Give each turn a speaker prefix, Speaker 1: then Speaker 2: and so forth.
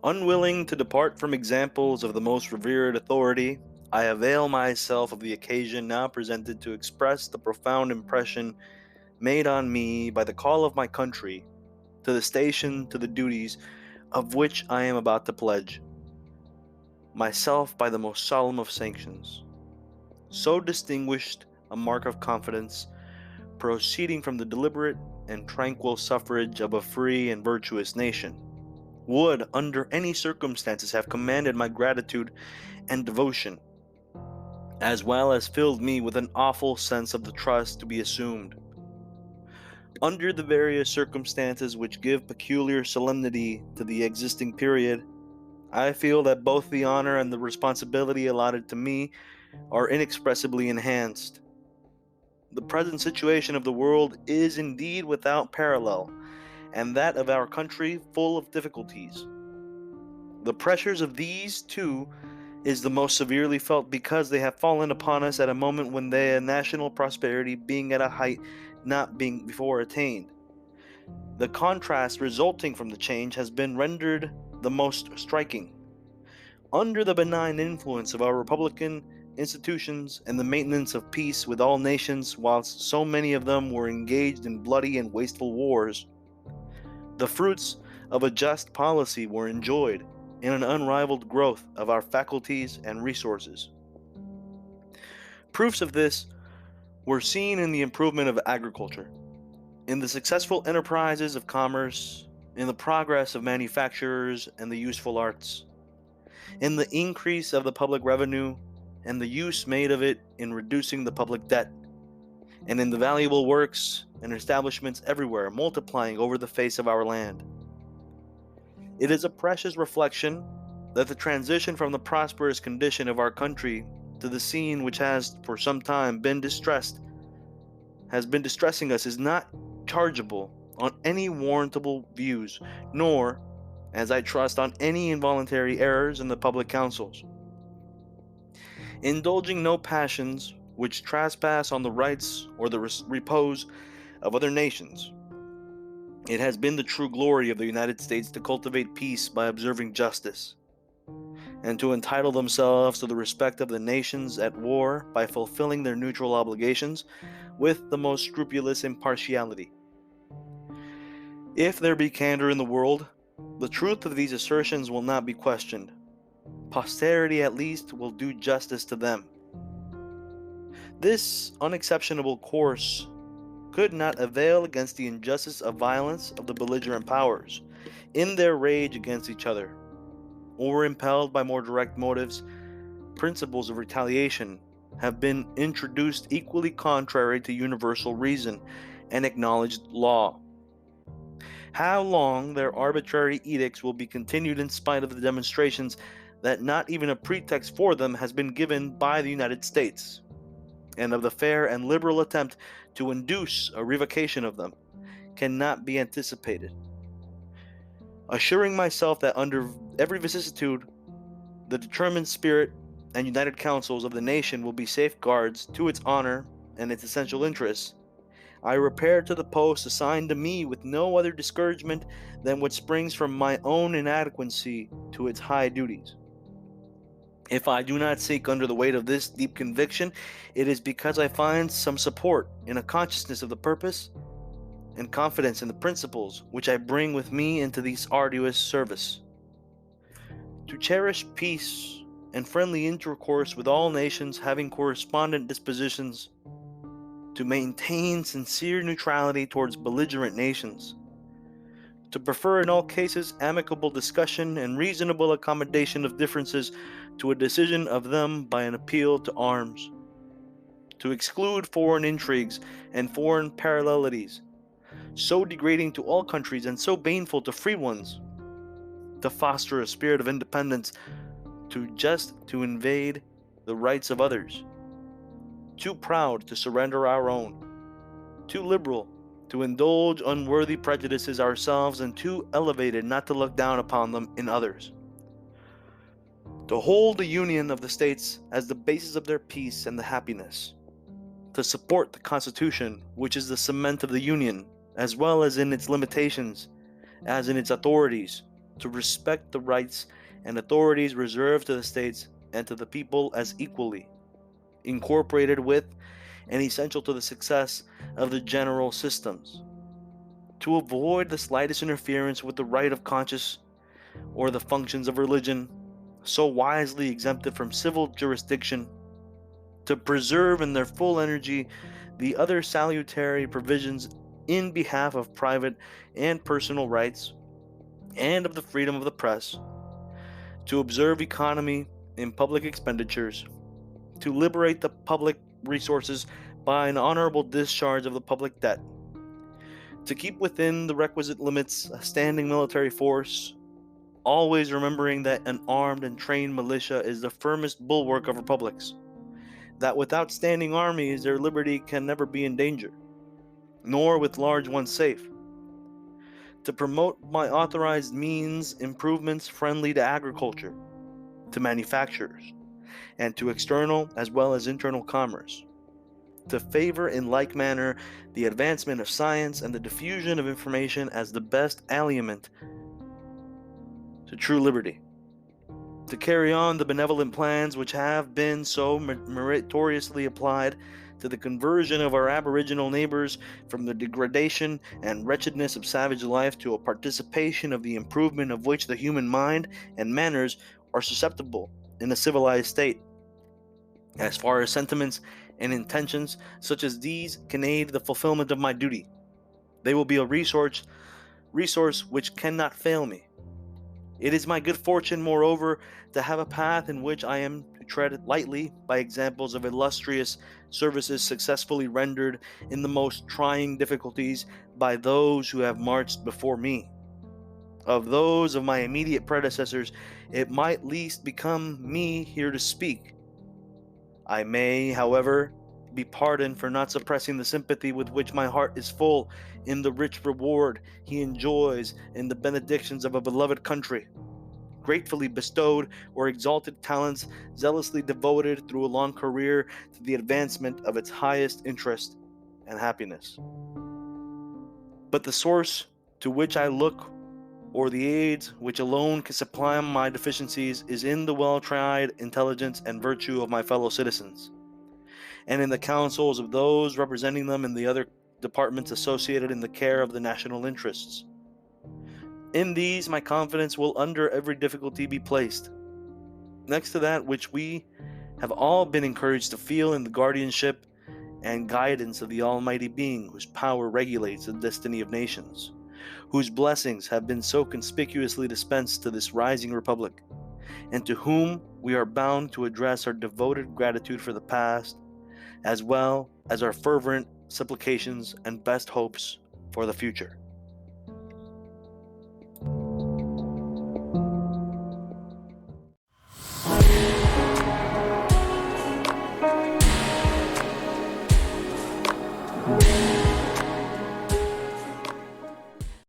Speaker 1: Unwilling to depart from examples of the most revered authority, I avail myself of the occasion now presented to express the profound impression made on me by the call of my country to the station, to the duties of which I am about to pledge myself by the most solemn of sanctions. So distinguished a mark of confidence, proceeding from the deliberate and tranquil suffrage of a free and virtuous nation, would, under any circumstances, have commanded my gratitude and devotion, as well as filled me with an awful sense of the trust to be assumed. Under the various circumstances which give peculiar solemnity to the existing period, I feel that both the honor and the responsibility allotted to me are inexpressibly enhanced. The present situation of the world is indeed without parallel, and that of our country full of difficulties. The pressures of these two is the most severely felt because they have fallen upon us at a moment when the national prosperity being at a height not being before attained. The contrast resulting from the change has been rendered the most striking. Under the benign influence of our republican institutions and the maintenance of peace with all nations, whilst so many of them were engaged in bloody and wasteful wars, the fruits of a just policy were enjoyed in an unrivaled growth of our faculties and resources. Proofs of this were seen in the improvement of agriculture, in the successful enterprises of commerce, in the progress of manufactures and the useful arts, in the increase of the public revenue and the use made of it in reducing the public debt, and in the valuable works and establishments everywhere multiplying over the face of our land. It is a precious reflection that the transition from the prosperous condition of our country to the scene which has for some time has been distressing us is not chargeable on any warrantable views, nor, as I trust, on any involuntary errors in the public councils. Indulging no passions which trespass on the rights or the repose of other nations, it has been the true glory of the United States to cultivate peace by observing justice, and to entitle themselves to the respect of the nations at war by fulfilling their neutral obligations with the most scrupulous impartiality. If there be candor in the world, the truth of these assertions will not be questioned. Posterity at least will do justice to them. This unexceptionable course could not avail against the injustice of violence of the belligerent powers in their rage against each other, or impelled by more direct motives. Principles of retaliation have been introduced equally contrary to universal reason and acknowledged law. How long their arbitrary edicts will be continued in spite of the demonstrations that not even a pretext for them has been given by the United States, and of the fair and liberal attempt to induce a revocation of them, cannot be anticipated. Assuring myself that under every vicissitude, the determined spirit and united counsels of the nation will be safeguards to its honor and its essential interests, I repair to the post assigned to me with no other discouragement than what springs from my own inadequacy to its high duties. If I do not seek under the weight of this deep conviction, it is because I find some support in a consciousness of the purpose and confidence in the principles which I bring with me into this arduous service. To cherish peace and friendly intercourse with all nations having correspondent dispositions, to maintain sincere neutrality towards belligerent nations, to prefer in all cases amicable discussion and reasonable accommodation of differences to a decision of them by an appeal to arms, to exclude foreign intrigues and foreign parallelities, so degrading to all countries and so baneful to free ones, to foster a spirit of independence, to invade the rights of others, too proud to surrender our own, too liberal to indulge unworthy prejudices ourselves, and too elevated not to look down upon them in others. To hold the union of the states as the basis of their peace and the happiness, to support the Constitution, which is the cement of the Union, as well as in its limitations, as in its authorities, to respect the rights and authorities reserved to the states and to the people as equally incorporated with and essential to the success of the general systems, to avoid the slightest interference with the right of conscience or the functions of religion, so wisely exempted from civil jurisdiction, to preserve in their full energy the other salutary provisions in behalf of private and personal rights and of the freedom of the press, to observe economy in public expenditures, to liberate the public resources by an honorable discharge of the public debt, to keep within the requisite limits a standing military force, always remembering that an armed and trained militia is the firmest bulwark of republics, that without standing armies their liberty can never be in danger, nor with large ones safe, to promote by authorized means improvements friendly to agriculture, to manufactures, and to external as well as internal commerce, to favor in like manner the advancement of science and the diffusion of information as the best aliment to true liberty, to carry on the benevolent plans which have been so meritoriously applied to the conversion of our aboriginal neighbors from the degradation and wretchedness of savage life to a participation of the improvement of which the human mind and manners are susceptible in a civilized state. As far as sentiments and intentions such as these can aid the fulfillment of my duty, they will be a resource which cannot fail me. It is my good fortune, moreover, to have a path in which I am to tread lightly by examples of illustrious services successfully rendered in the most trying difficulties by those who have marched before me. Of those of my immediate predecessors, it might least become me here to speak. I may, however, be pardoned for not suppressing the sympathy with which my heart is full in the rich reward he enjoys in the benedictions of a beloved country, gratefully bestowed, or exalted talents zealously devoted through a long career to the advancement of its highest interest and happiness. But the source to which I look, or the aids which alone can supply my deficiencies, is in the well-tried intelligence and virtue of my fellow citizens, and in the counsels of those representing them in the other departments associated in the care of the national interests. In these my confidence will under every difficulty be placed, next to that which we have all been encouraged to feel in the guardianship and guidance of the Almighty Being whose power regulates the destiny of nations, whose blessings have been so conspicuously dispensed to this rising republic, and to whom we are bound to address our devoted gratitude for the past, as well as our fervent supplications and best hopes for the future.